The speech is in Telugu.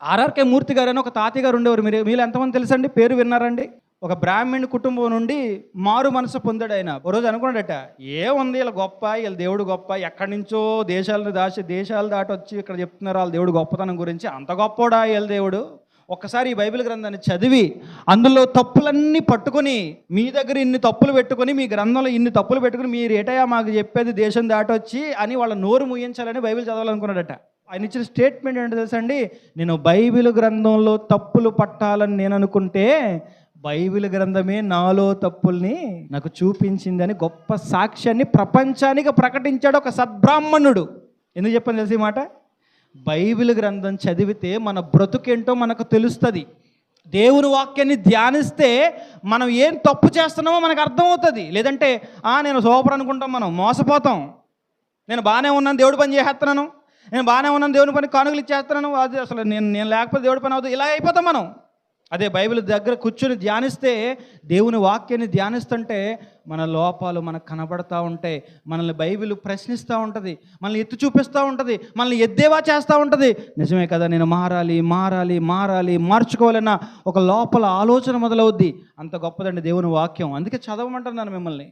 ఆర్ఆర్కే మూర్తి గారు అని ఒక తాతయ్య గారు ఉండేవారు. మీరు ఎంతమంది తెలుసండి? పేరు విన్నారండి? ఒక బ్రాహ్మణ్ కుటుంబం నుండి మారు మనసు పొందాడు ఆయన. ఓ రోజు అనుకున్నాడట, ఏముంది వీళ్ళ గొప్ప, వీళ్ళ దేవుడు గొప్ప, ఎక్కడి నుంచో దేశాలు దాటి వచ్చి ఇక్కడ చెప్తున్నారు వాళ్ళ దేవుడు గొప్పతనం గురించి. అంత గొప్పోడా వీళ్ళ దేవుడు? ఒక్కసారి ఈ బైబిల్ గ్రంథాన్ని చదివి అందులో తప్పులన్నీ పట్టుకొని, మీ దగ్గర ఇన్ని తప్పులు పెట్టుకొని, మీ గ్రంథంలో ఇన్ని తప్పులు పెట్టుకుని, మీరు ఏటయా మాకు చెప్పేది దేశం దాటొచ్చి అని వాళ్ళ నోరు ముయ్యించాలని బైబిల్ చదవాలనుకున్నాడట. ఆయన ఇచ్చిన స్టేట్మెంట్ ఏంటో తెలుసండి? నేను బైబిల్ గ్రంథంలో తప్పులు పట్టాలని నేను అనుకుంటే బైబిల్ గ్రంథమే నాలో తప్పుల్ని నాకు చూపించిందని గొప్ప సాక్ష్యాన్ని ప్రపంచానికి ప్రకటించాడు ఒక సద్బ్రాహ్మణుడు. ఎందుకు చెప్పని తెలిసి మాట? బైబిల్ గ్రంథం చదివితే మన బ్రతుకేంటో మనకు తెలుస్తుంది. దేవుని వాక్యాన్ని ధ్యానిస్తే మనం ఏం తప్పు చేస్తున్నామో మనకు అర్థమవుతుంది. లేదంటే నేను సూపర్ అనుకుంటాం, మనం మోసపోతాం. నేను బాగానే ఉన్నాను, దేవుడి పని చేసేస్తున్నాను, నేను బాగానే ఉన్నాను, దేవుని పని కానుకలు ఇచ్చేస్తున్నాను, అది అసలు నేను లేకపోతే దేవుడి పని అవుతుంది, ఇలా అయిపోతాం మనం. అదే బైబిల్ దగ్గర కూర్చొని ధ్యానిస్తే, దేవుని వాక్యాన్ని ధ్యానిస్తుంటే మన లోపాలు మనకు కనబడతా ఉంటాయి. మనల్ని బైబిల్ ప్రశ్నిస్తూ ఉంటుంది, మనల్ని ఎత్తి చూపిస్తూ ఉంటుంది, మనల్ని ఎద్దేవా చేస్తూ ఉంటుంది. నిజమే కదా, నేను మార్చుకోవాలన్న ఒక లోపల ఆలోచన మొదలవుద్ది. అంత గొప్పదండి దేవుని వాక్యం. అందుకే చదవమంటున్నాను మిమ్మల్ని.